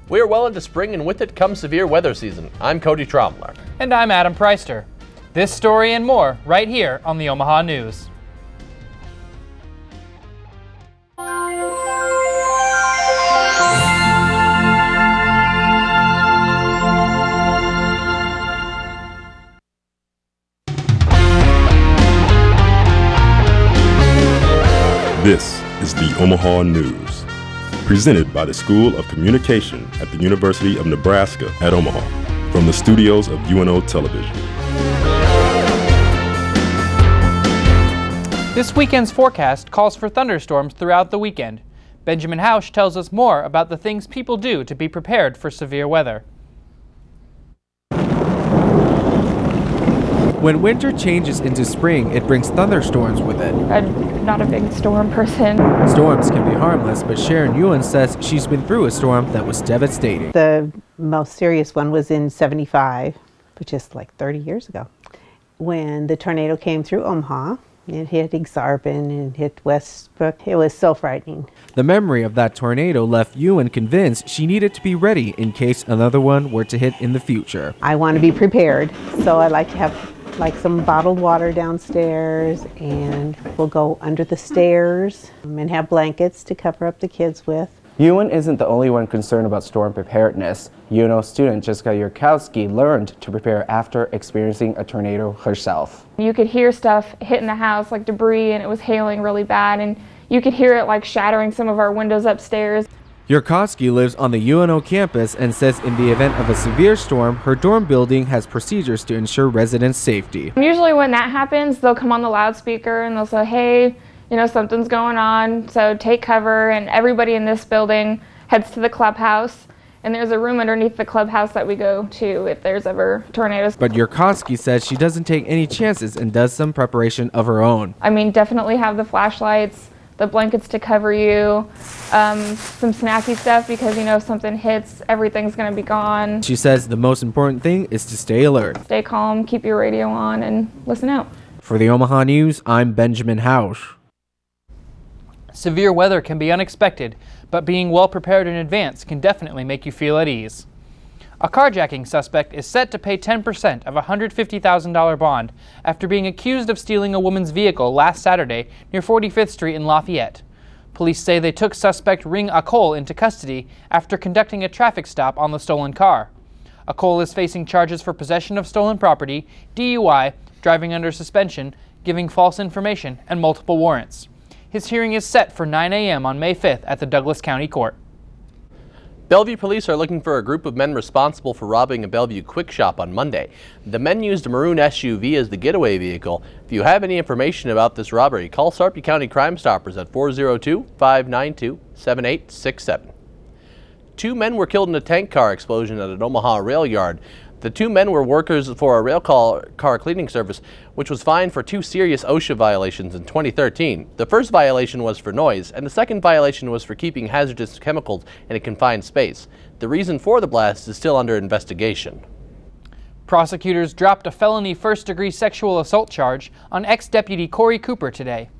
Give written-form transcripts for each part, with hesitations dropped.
We are well into spring, and with it comes severe weather season. I'm Cody Trombler. And I'm Adam Preister. This story and more right here on the Omaha News. This is the Omaha News, presented by the School of Communication at the University of Nebraska at Omaha, from the studios of UNO Television. This weekend's forecast calls for thunderstorms throughout the weekend. Benjamin Hausch tells us more about the things people do to be prepared for severe weather. When winter changes into spring, it brings thunderstorms with it. I'm not a big storm person. Storms can be harmless, but Sharon Ewan says she's been through a storm that was devastating. The most serious one was in '75, which is like 30 years ago, when the tornado came through Omaha. It hit Exarban and hit Westbrook. It was so frightening. The memory of that tornado left Ewan convinced she needed to be ready in case another one were to hit in the future. I want to be prepared, so I like to have some bottled water downstairs, and we'll go under the stairs and have blankets to cover up the kids with. Ewan isn't the only one concerned about storm preparedness. UNO student Jessica Yurkowski learned to prepare after experiencing a tornado herself. You could hear stuff hitting the house like debris, and it was hailing really bad, and you could hear it like shattering some of our windows upstairs. Yurkowski lives on the UNO campus and says in the event of a severe storm, her dorm building has procedures to ensure residents' safety. Usually when that happens, they'll come on the loudspeaker and they'll say, hey, something's going on, so take cover, and everybody in this building heads to the clubhouse. And there's a room underneath the clubhouse that we go to if there's ever tornadoes. But Yurkowski says she doesn't take any chances and does some preparation of her own. Definitely have the flashlights, the blankets to cover you, some snacky stuff because, if something hits, everything's going to be gone. She says the most important thing is to stay alert. Stay calm, keep your radio on, and listen out. For the Omaha News, I'm Benjamin Hausch. Severe weather can be unexpected, but being well prepared in advance can definitely make you feel at ease. A carjacking suspect is set to pay 10% of a $150,000 bond after being accused of stealing a woman's vehicle last Saturday near 45th Street in Lafayette. Police say they took suspect Ring Akol into custody after conducting a traffic stop on the stolen car. Akol is facing charges for possession of stolen property, DUI, driving under suspension, giving false information, and multiple warrants. His hearing is set for 9 a.m. on May 5th at the Douglas County Court. Bellevue police are looking for a group of men responsible for robbing a Bellevue Quick Shop on Monday. The men used a maroon SUV as the getaway vehicle. If you have any information about this robbery, call Sarpy County Crime Stoppers at 402-592-7867. 2 men were killed in a tank car explosion at an Omaha rail yard. The 2 men were workers for a rail car cleaning service, which was fined for 2 serious OSHA violations in 2013. The first violation was for noise, and the second violation was for keeping hazardous chemicals in a confined space. The reason for the blast is still under investigation. Prosecutors dropped a felony first-degree sexual assault charge on ex-deputy Corey Cooper today.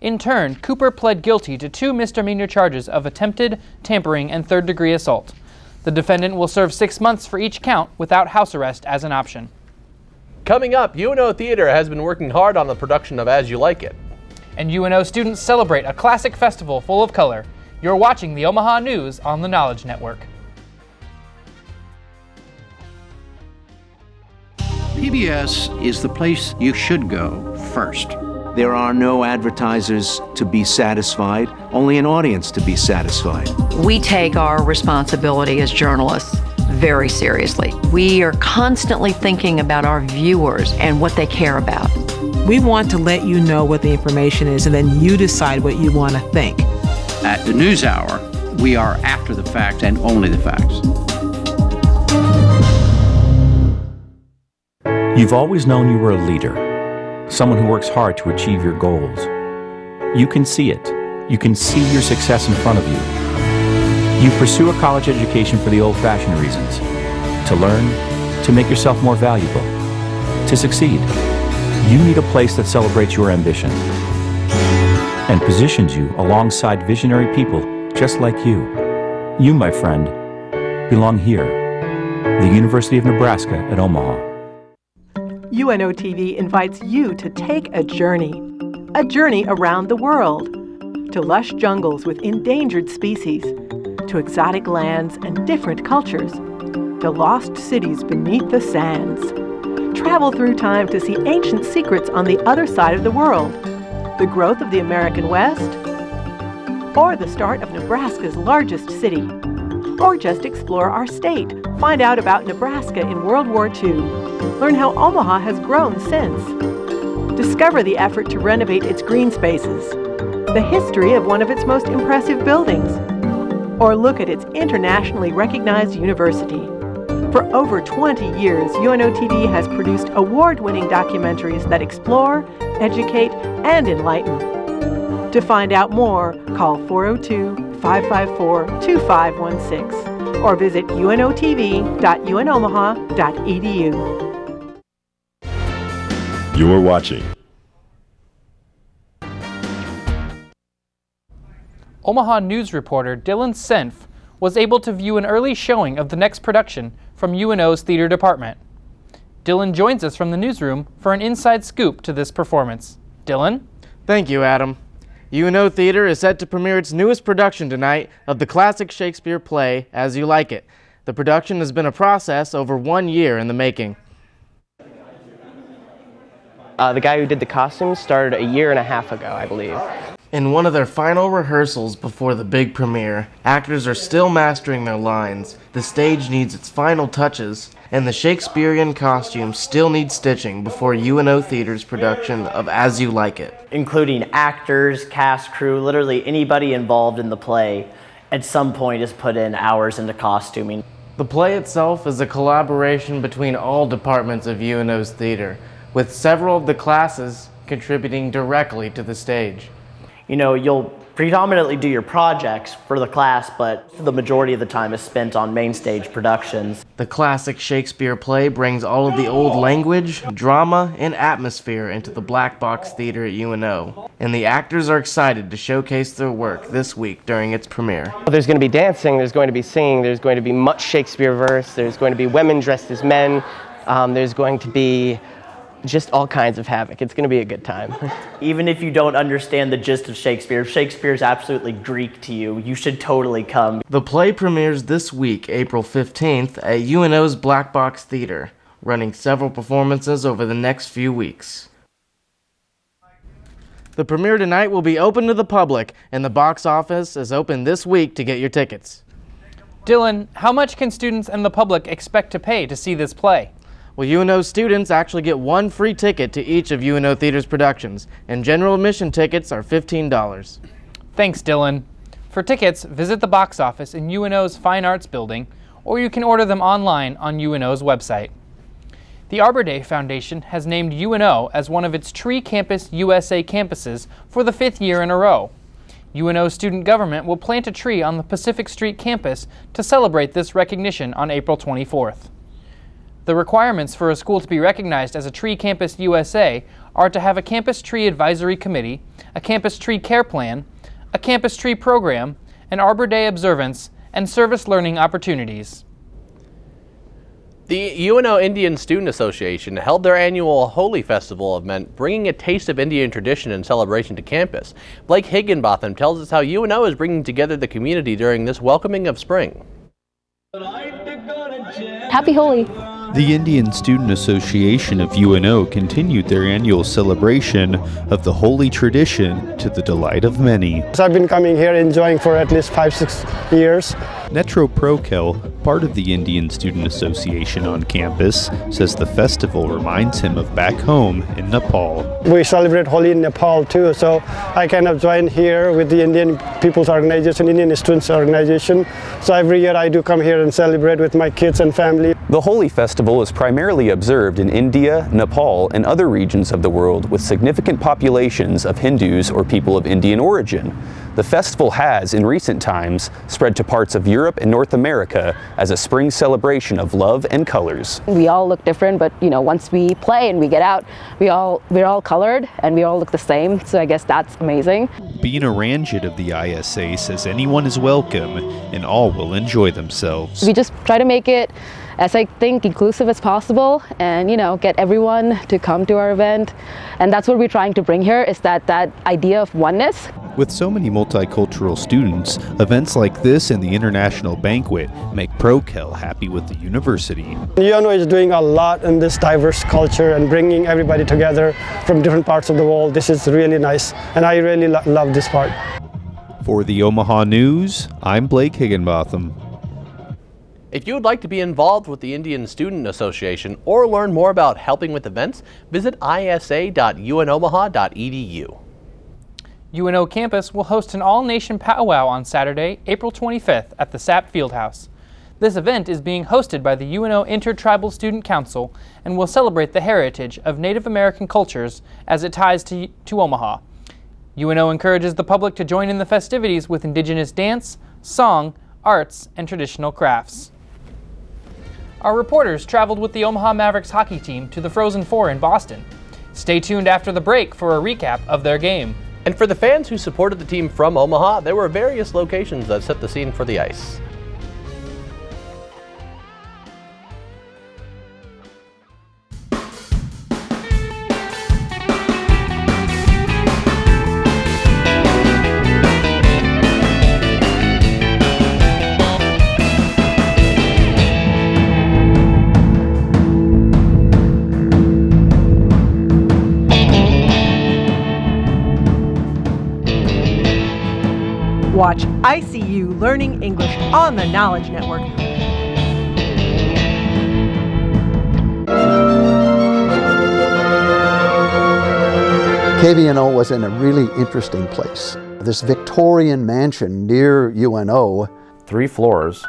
In turn, Cooper pled guilty to 2 misdemeanor charges of attempted, tampering, and third-degree assault. The defendant will serve 6 months for each count without house arrest as an option. Coming up, UNO Theater has been working hard on the production of As You Like It. And UNO students celebrate a classic festival full of color. You're watching the Omaha News on the Knowledge Network. PBS is the place you should go first. There are no advertisers to be satisfied, only an audience to be satisfied. We take our responsibility as journalists very seriously. We are constantly thinking about our viewers and what they care about. We want to let you know what the information is, and then you decide what you want to think. At the News Hour, we are after the facts and only the facts. You've always known you were a leader. Someone who works hard to achieve your goals. You can see it. You can see your success in front of you. You pursue a college education for the old-fashioned reasons. To learn, to make yourself more valuable, to succeed. You need a place that celebrates your ambition and positions you alongside visionary people just like you. You, my friend, belong here, the University of Nebraska at Omaha. UNO TV invites you to take a journey around the world, to lush jungles with endangered species, to exotic lands and different cultures, to lost cities beneath the sands. Travel through time to see ancient secrets on the other side of the world, the growth of the American West, or the start of Nebraska's largest city. Or just explore our state. Find out about Nebraska in World War II. Learn how Omaha has grown since. Discover the effort to renovate its green spaces, the history of one of its most impressive buildings, or look at its internationally recognized university. For over 20 years, UNO TV has produced award-winning documentaries that explore, educate, and enlighten. To find out more, call 402-554-2516 or visit unotv.unomaha.edu. You're watching Omaha News reporter Dylan Senf was able to view an early showing of the next production from UNO's theater department. Dylan joins us from the newsroom for an inside scoop to this performance. Dylan? Thank you, Adam. UNO Theater is set to premiere its newest production tonight of the classic Shakespeare play, As You Like It. The production has been a process over 1 year in the making. The guy who did the costumes started a year and a half ago, I believe. In one of their final rehearsals before the big premiere, actors are still mastering their lines, the stage needs its final touches, and the Shakespearean costumes still need stitching before UNO Theater's production of As You Like It. Including actors, cast, crew, literally anybody involved in the play at some point has put in hours into costuming. The play itself is a collaboration between all departments of UNO's theater, with several of the classes contributing directly to the stage. You know, you'll predominantly do your projects for the class, but the majority of the time is spent on main stage productions. The classic Shakespeare play brings all of the old language, drama, and atmosphere into the Black Box Theater at UNO, and the actors are excited to showcase their work this week during its premiere. There's going to be dancing, there's going to be singing, there's going to be much Shakespeare verse, there's going to be women dressed as men, there's going to be just all kinds of havoc. It's going to be a good time. Even if you don't understand the gist of Shakespeare, if Shakespeare is absolutely Greek to you, you should totally come. The play premieres this week, April 15th, at UNO's Black Box Theater, running several performances over the next few weeks. The premiere tonight will be open to the public, and the box office is open this week to get your tickets. Dylan, how much can students and the public expect to pay to see this play? Well, UNO students actually get one free ticket to each of UNO Theater's productions, and general admission tickets are $15. Thanks, Dylan. For tickets, visit the box office in UNO's Fine Arts Building, or you can order them online on UNO's website. The Arbor Day Foundation has named UNO as one of its Tree Campus USA campuses for the 5th year in a row. UNO student government will plant a tree on the Pacific Street campus to celebrate this recognition on April 24th. The requirements for a school to be recognized as a Tree Campus USA are to have a Campus Tree Advisory Committee, a Campus Tree Care Plan, a Campus Tree Program, an Arbor Day observance, and service learning opportunities. The UNO Indian Student Association held their annual Holi Festival event, bringing a taste of Indian tradition and celebration to campus. Blake Higginbotham tells us how UNO is bringing together the community during this welcoming of spring. Happy Holi! The Indian Student Association of UNO continued their annual celebration of the Holi tradition to the delight of many. I've been coming here enjoying for at least 5-6 years. Netro Prokel, part of the Indian Student Association on campus, says the festival reminds him of back home in Nepal. We celebrate Holi in Nepal too, so I kind of joined here with the Indian People's Organization, Indian Students Organization. So every year I do come here and celebrate with my kids and family. The Holi Festival is primarily observed in India, Nepal, and other regions of the world with significant populations of Hindus or people of Indian origin. The festival has, in recent times, spread to parts of Europe and North America as a spring celebration of love and colors. We all look different, but once we play and we get out, we're all colored and we all look the same. So I guess that's amazing. Bina Ranjit of the ISA says anyone is welcome and all will enjoy themselves. We just try to make it, as I think, inclusive as possible, and get everyone to come to our event. And that's what we're trying to bring here, is that idea of oneness. With so many multicultural students, events like this and the International Banquet make ProKel happy with the university. UNO is doing a lot in this diverse culture and bringing everybody together from different parts of the world. This is really nice, and I really love this part. For the Omaha News, I'm Blake Higginbotham. If you would like to be involved with the Indian Student Association or learn more about helping with events, visit isa.unomaha.edu. UNO campus will host an all-nation powwow on Saturday, April 25th at the SAP Fieldhouse. This event is being hosted by the UNO Intertribal Student Council and will celebrate the heritage of Native American cultures as it ties to Omaha. UNO encourages the public to join in the festivities with indigenous dance, song, arts, and traditional crafts. Our reporters traveled with the Omaha Mavericks hockey team to the Frozen Four in Boston. Stay tuned after the break for a recap of their game. And for the fans who supported the team from Omaha, there were various locations that set the scene for the ice. Watch ICU Learning English on the Knowledge Network. KVNO was in a really interesting place. This Victorian mansion near UNO. 3 floors.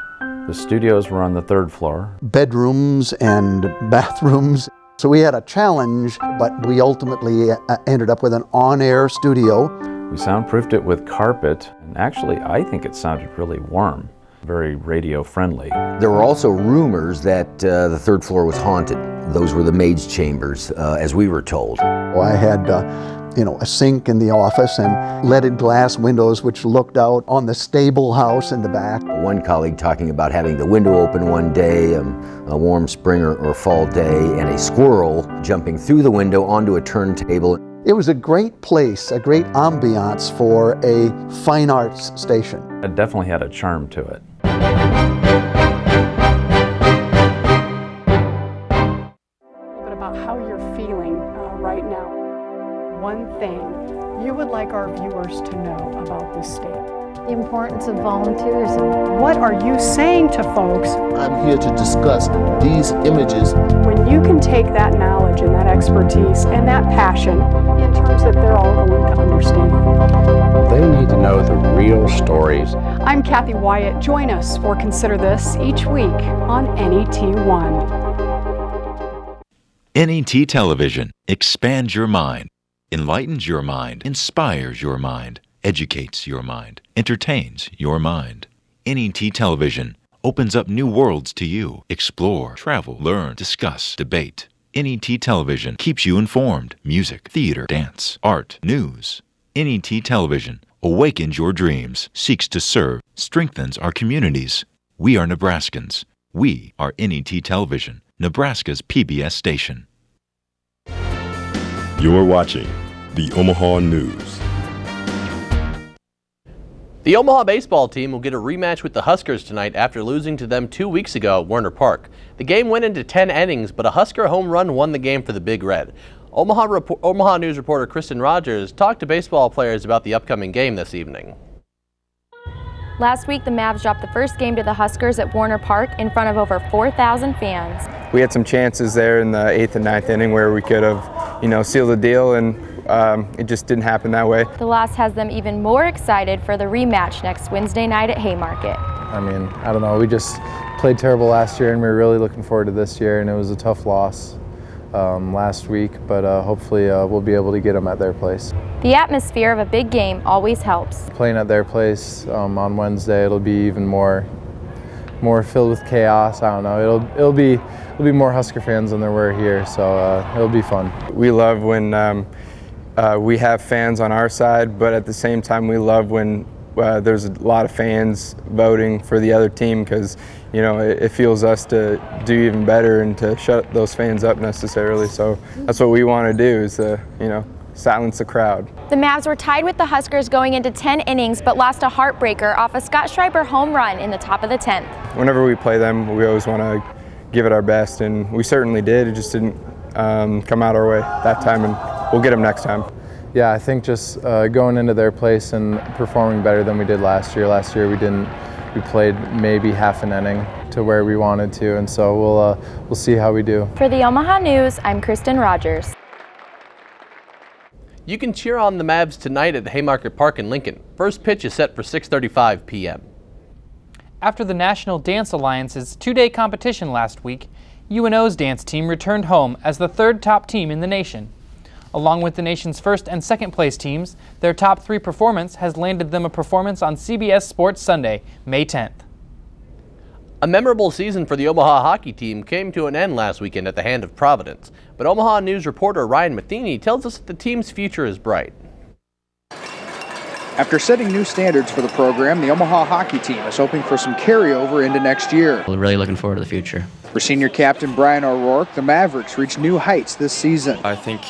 The studios were on the 3rd floor. Bedrooms and bathrooms. So we had a challenge, but we ultimately ended up with an on-air studio. We soundproofed it with carpet, and actually I think it sounded really warm, very radio friendly. There were also rumors that the 3rd floor was haunted. Those were the maids' chambers, as we were told. I had a sink in the office and leaded glass windows which looked out on the stable house in the back. One colleague talking about having the window open one day, a warm spring or fall day, and a squirrel jumping through the window onto a turntable. It was a great place, a great ambiance for a fine arts station. It definitely had a charm to it. A little bit about how you're feeling right now. One thing you would like our viewers to know about this state. The importance of volunteerism. What are you saying to folks? I'm here to discuss these images. When you can take that knowledge and that expertise and that passion in terms that they're all going to understand. They need to know the real stories. I'm Kathy Wyatt. Join us for Consider This each week on NET1. NET Television expands your mind, enlightens your mind, inspires your mind, educates your mind, entertains your mind. NET Television opens up new worlds to you. Explore, travel, learn, discuss, debate. NET Television keeps you informed. Music, theater, dance, art, news. NET Television awakens your dreams, seeks to serve, strengthens our communities. We are Nebraskans. We are NET Television, Nebraska's PBS station. You're watching the Omaha News. The Omaha baseball team will get a rematch with the Huskers tonight after losing to them 2 weeks ago at Werner Park. The game went into 10 innings, but a Husker home run won the game for the Big Red. Omaha News reporter Kristen Rogers talked to baseball players about the upcoming game this evening. Last week, the Mavs dropped the first game to the Huskers at Werner Park in front of over 4,000 fans. We had some chances there in the 8th and 9th inning where we could have, sealed the deal, and it just didn't happen that way. The loss has them even more excited for the rematch next Wednesday night at Haymarket. I don't know. We just played terrible last year, and we were really looking forward to this year, and it was a tough loss. last week, but hopefully we'll be able to get them at their place. The atmosphere of a big game always helps. Playing at their place on Wednesday, it'll be even more filled with chaos. I don't know. It'll be more Husker fans than there were here, so it'll be fun. We love when we have fans on our side, but at the same time, we love when there's a lot of fans voting for the other team, because it fuels us to do even better and to shut those fans up necessarily. So that's what we want to do, is silence the crowd. The Mavs were tied with the Huskers going into 10 innings, but lost a heartbreaker off a Scott Schreiber home run in the top of the 10th. Whenever we play them, we always want to give it our best, and we certainly did. It just didn't come out our way that time, and we'll get them next time. Yeah, I think just going into their place and performing better than we did last year. Last year we played maybe half an inning to where we wanted to, and so we'll see how we do. For the Omaha News, I'm Kristen Rogers. You can cheer on the Mavs tonight at the Haymarket Park in Lincoln. First pitch is set for 6:35 p.m. After the National Dance Alliance's two-day competition last week, UNO's dance team returned home as the third top team in the nation. Along with the nation's first and second place teams, their top three performance has landed them a performance on CBS Sports Sunday, May 10th. A memorable season for the Omaha hockey team came to an end last weekend at the hand of Providence, but Omaha News reporter Ryan Matheny tells us that the team's future is bright. After setting new standards for the program, the Omaha hockey team is hoping for some carryover into next year. We're really looking forward to the future. For senior captain Brian O'Rourke, the Mavericks reached new heights this season. I think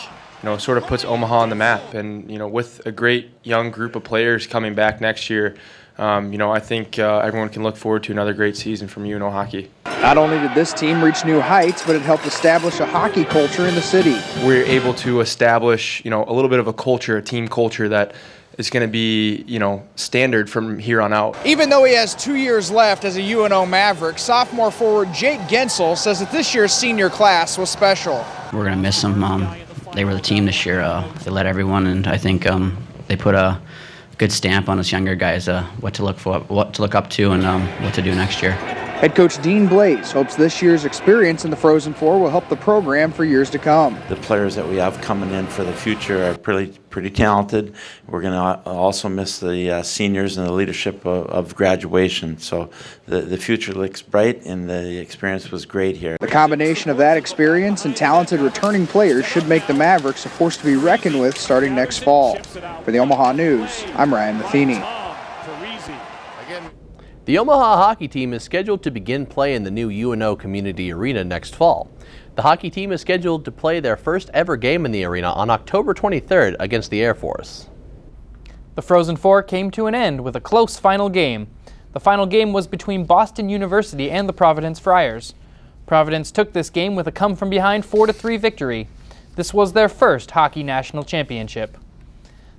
sort of puts Omaha on the map, and with a great young group of players coming back next year, I think everyone can look forward to another great season from UNO hockey. Not only did this team reach new heights, but it helped establish a hockey culture in the city. We're able to establish, a little bit of a culture, a team culture that is going to be, standard from here on out. Even though he has 2 years left as a UNO Maverick, sophomore forward Jake Gensel says that this year's senior class was special. We're going to miss them. They were the team this year. They led everyone, and I think they put a good stamp on us younger guys, what to look for, what to look up to, and what to do next year. Head coach Dean Blaze hopes this year's experience in the Frozen Four will help the program for years to come. The players that we have coming in for the future are pretty talented. We're going to also miss the seniors and the leadership of graduation. So the future looks bright, and the experience was great here. The combination of that experience and talented returning players should make the Mavericks a force to be reckoned with starting next fall. For the Omaha News, I'm Ryan Matheny. The Omaha hockey team is scheduled to begin play in the new UNO Community Arena next fall. The hockey team is scheduled to play their first ever game in the arena on October 23rd against the Air Force. The Frozen Four came to an end with a close final game. The final game was between Boston University and the Providence Friars. Providence took this game with a come-from-behind 4-3 victory. This was their first hockey national championship.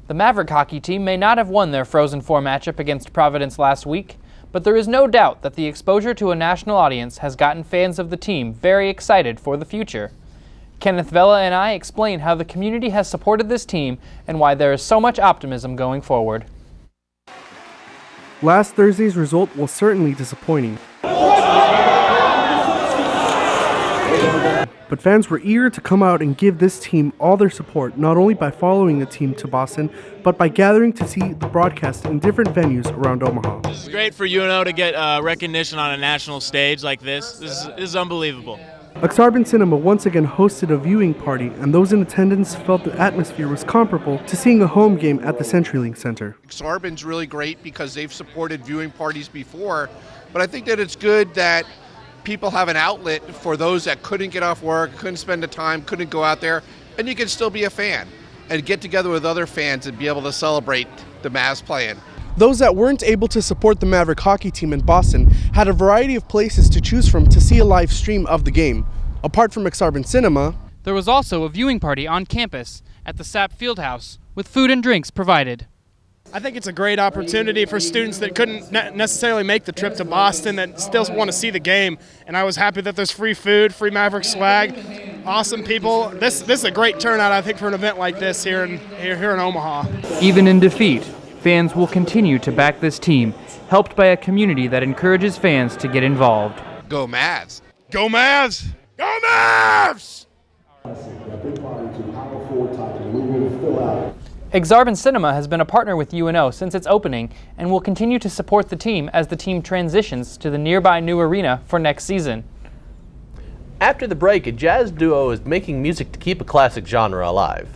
The Maverick hockey team may not have won their Frozen Four matchup against Providence last week, but there is no doubt that the exposure to a national audience has gotten fans of the team very excited for the future. Kenneth Vela and I explain how the community has supported this team and why there is so much optimism going forward. Last Thursday's result was certainly disappointing, but fans were eager to come out and give this team all their support, not only by following the team to Boston, but by gathering to see the broadcast in different venues around Omaha. It's great for UNO to get recognition on a national stage like this. This is unbelievable. Aksarben Cinema once again hosted a viewing party, and those in attendance felt the atmosphere was comparable to seeing a home game at the CenturyLink Center. Aksarben's really great because they've supported viewing parties before, but I think that it's good that people have an outlet for those that couldn't get off work, couldn't spend the time, couldn't go out there, and you can still be a fan and get together with other fans and be able to celebrate the Mavs playing. Those that weren't able to support the Maverick hockey team in Boston had a variety of places to choose from to see a live stream of the game. Apart from Aksarben Cinema, there was also a viewing party on campus at the SAP Fieldhouse with food and drinks provided. I think it's a great opportunity for students that couldn't necessarily make the trip to Boston that still want to see the game, and I was happy that there's free food, free Maverick swag, awesome people. This is a great turnout, I think, for an event like this here in Omaha. Even in defeat, fans will continue to back this team, helped by a community that encourages fans to get involved. Go Mavs! Go Mavs! Go Mavs! Exarban Cinema has been a partner with UNO since its opening and will continue to support the team as the team transitions to the nearby new arena for next season. After the break, a jazz duo is making music to keep a classic genre alive.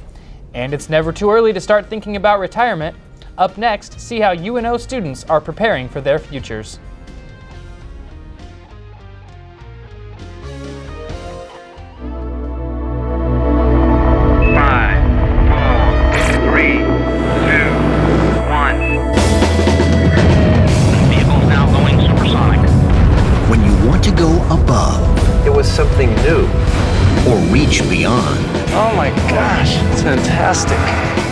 And it's never too early to start thinking about retirement. Up next, see how UNO students are preparing for their futures. Something new or reach beyond. Oh my gosh, it's fantastic.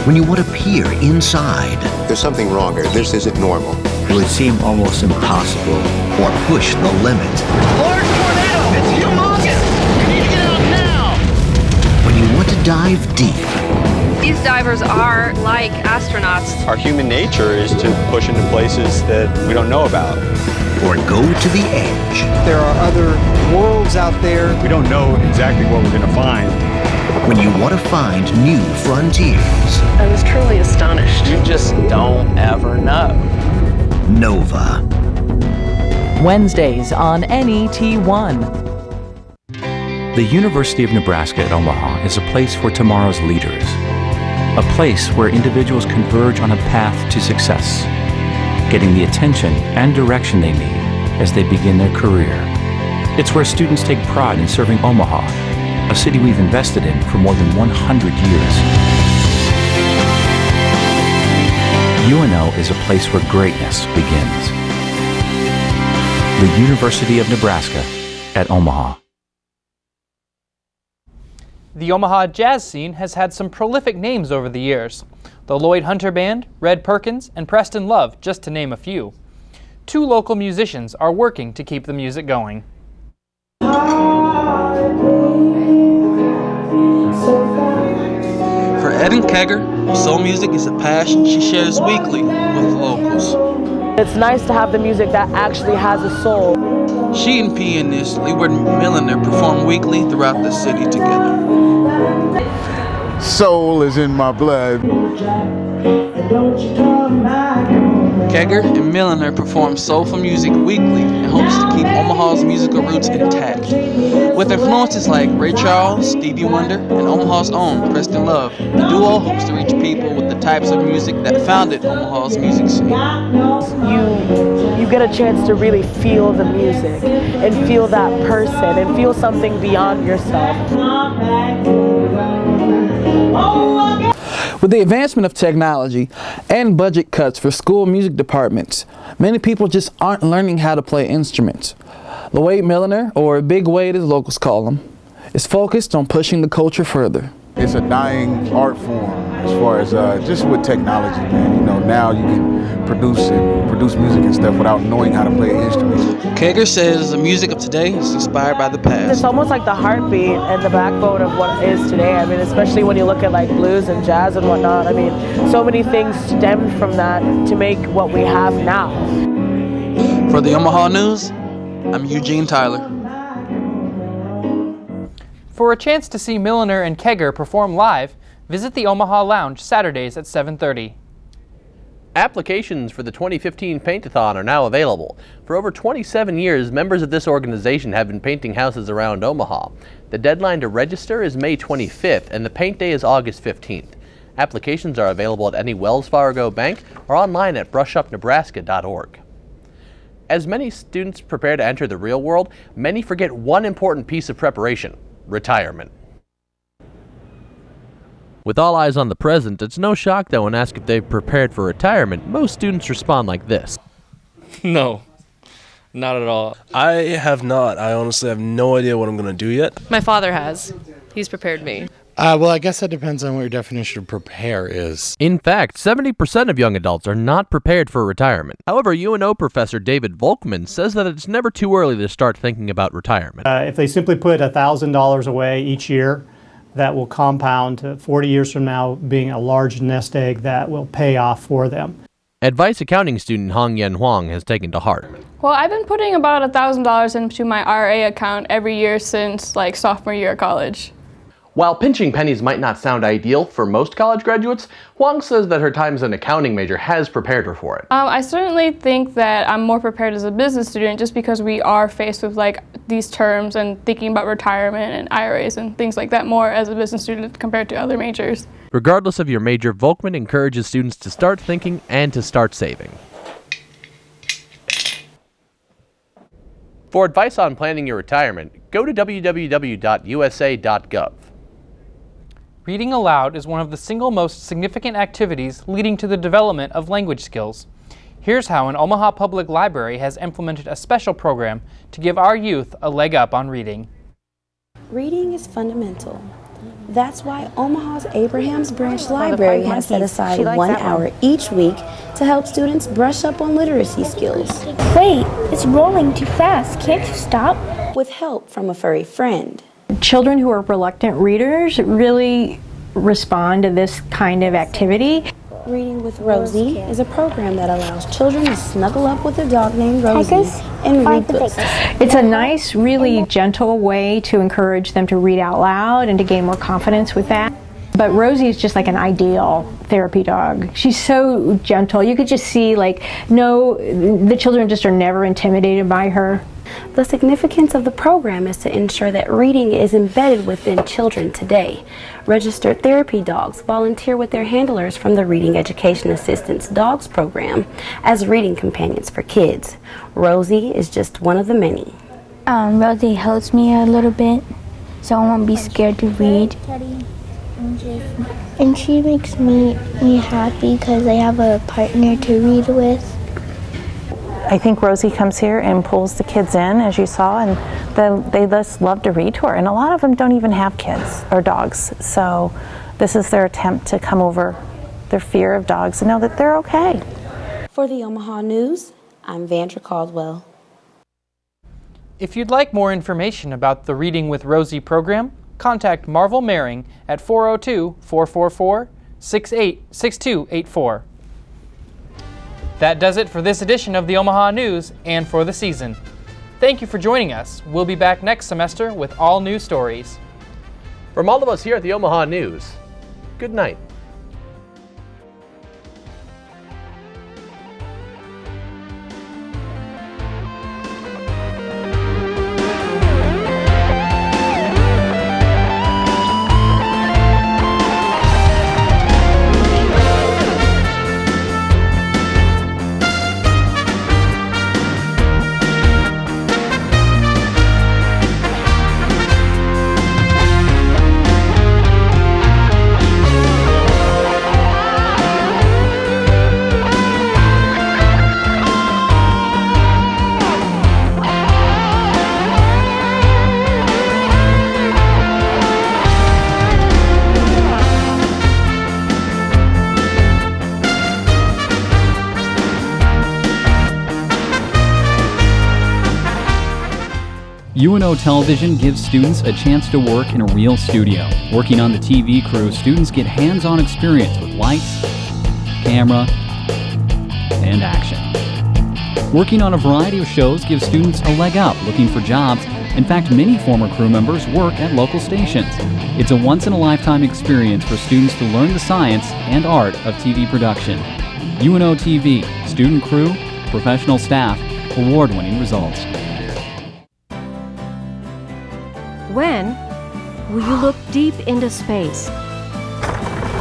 When you want to peer inside, there's something wrong here. This isn't normal. Will it seem almost impossible or push the limit? Large tornado! It's humongous! We need to get out now! When you want to dive deep. These divers are like astronauts. Our human nature is to push into places that we don't know about. Or go to the edge. There are other worlds out there. We don't know exactly what we're going to find. When you want to find new frontiers. I was truly astonished. You just don't ever know. Nova. Wednesdays on NET1. The University of Nebraska at Omaha is a place for tomorrow's leaders. A place where individuals converge on a path to success, getting the attention and direction they need as they begin their career. It's where students take pride in serving Omaha, a city we've invested in for more than 100 years. UNO is a place where greatness begins. The University of Nebraska at Omaha. The Omaha jazz scene has had some prolific names over the years. The Lloyd Hunter Band, Red Perkins, and Preston Love, just to name a few. 2 local musicians are working to keep the music going. For Eden Kegger, soul music is a passion she shares weekly with the locals. It's nice to have the music that actually has a soul. She and pianist Leeward Milliner perform weekly throughout the city together. Soul is in my blood. Kegger and Milliner perform soulful music weekly in hopes to keep Omaha's musical roots intact. With influences like Ray Charles, Stevie Wonder, and Omaha's own Preston Love, the duo hopes to reach people with the types of music that founded Omaha's music scene. You get a chance to really feel the music and feel that person and feel something beyond yourself. With the advancement of technology and budget cuts for school music departments, many people just aren't learning how to play instruments. Lloyd Milliner, or Big Wade as locals call him, is focused on pushing the culture further. It's a dying art form as far as just with technology, man. You know, now you can produce music and stuff without knowing how to play an instrument. Kegger says the music of today is inspired by the past. It's almost like the heartbeat and the backbone of what is today. I mean, especially when you look at like blues and jazz and whatnot. I mean, so many things stemmed from that to make what we have now. For the Omaha News, I'm Eugene Tyler. For a chance to see Milliner and Kegger perform live, visit the Omaha Lounge Saturdays at 7:30. Applications for the 2015 Paint-a-thon are now available. For over 27 years, members of this organization have been painting houses around Omaha. The deadline to register is May 25th, and the paint day is August 15th. Applications are available at any Wells Fargo bank or online at brushupnebraska.org. As many students prepare to enter the real world, many forget one important piece of preparation: retirement. With all eyes on the present, it's no shock that when asked if they've prepared for retirement, most students respond like this. No, not at all. I have not. I honestly have no idea what I'm going to do yet. My father has. He's prepared me. Well, I guess that depends on what your definition of prepare is. In fact, 70% of young adults are not prepared for retirement. However, UNO professor David Volkman says that it's never too early to start thinking about retirement. If they simply put $1,000 away each year, that will compound to 40 years from now being a large nest egg that will pay off for them. Advice accounting student Hong Yen Huang has taken to heart. Well, I've been putting about $1,000 into my RA account every year since sophomore year of college. While pinching pennies might not sound ideal for most college graduates, Huang says that her time as an accounting major has prepared her for it. I certainly think that I'm more prepared as a business student just because we are faced with like these terms and thinking about retirement and IRAs and things like that more as a business student compared to other majors. Regardless of your major, Volkman encourages students to start thinking and to start saving. For advice on planning your retirement, go to www.usa.gov. Reading aloud is one of the single most significant activities leading to the development of language skills. Here's how an Omaha Public Library has implemented a special program to give our youth a leg up on reading. Reading is fundamental. That's why Omaha's Abrahams Branch Library has set aside 1 hour each week to help students brush up on literacy skills. Wait, it's rolling too fast. Can't you stop? With help from a furry friend. Children who are reluctant readers really respond to this kind of activity. Reading with Rosie is a program that allows children to snuggle up with a dog named Rosie and read books. It's a nice, really gentle way to encourage them to read out loud and to gain more confidence with that. But Rosie is just like an ideal therapy dog. She's so gentle. You could just see the children just are never intimidated by her. The significance of the program is to ensure that reading is embedded within children today. Registered therapy dogs volunteer with their handlers from the Reading Education Assistance Dogs program as reading companions for kids. Rosie is just one of the many. Rosie helps me a little bit, so I won't be scared to read. And she makes me happy because I have a partner to read with. I think Rosie comes here and pulls the kids in, as you saw, and they just love to read to her. And a lot of them don't even have kids or dogs. So this is their attempt to come over their fear of dogs and know that they're okay. For the Omaha News, I'm Vandra Caldwell. If you'd like more information about the Reading with Rosie program, contact Marvel Maring at 402-444-6284. That does it for this edition of the Omaha News and for the season. Thank you for joining us. We'll be back next semester with all new stories. From all of us here at the Omaha News, good night. UNO Television gives students a chance to work in a real studio. Working on the TV crew, students get hands-on experience with lights, camera, and action. Working on a variety of shows gives students a leg up looking for jobs. In fact, many former crew members work at local stations. It's a once-in-a-lifetime experience for students to learn the science and art of TV production. UNO TV, student crew, professional staff, award-winning results. When will you look deep into space?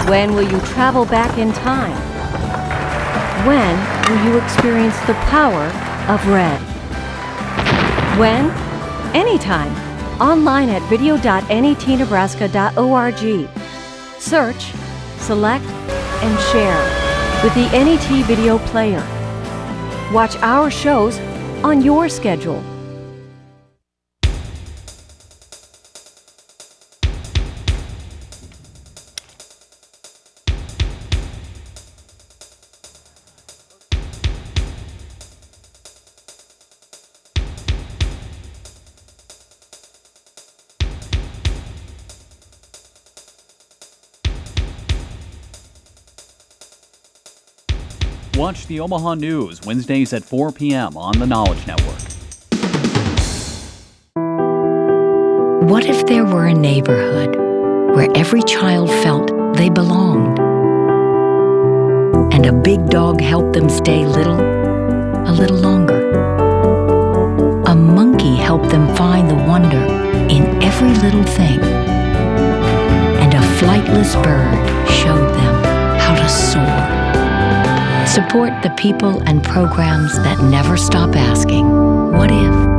When will you travel back in time? When will you experience the power of red? When? Anytime. Online at video.netnebraska.org. Search, select, and share with the NET Video Player. Watch our shows on your schedule. Watch the Omaha News Wednesdays at 4 p.m. on the Knowledge Network. What if there were a neighborhood where every child felt they belonged. And a big dog helped them stay little a little longer. A monkey helped them find the wonder in every little thing. And a flightless bird showed them how to soar. Support the people and programs that never stop asking, what if?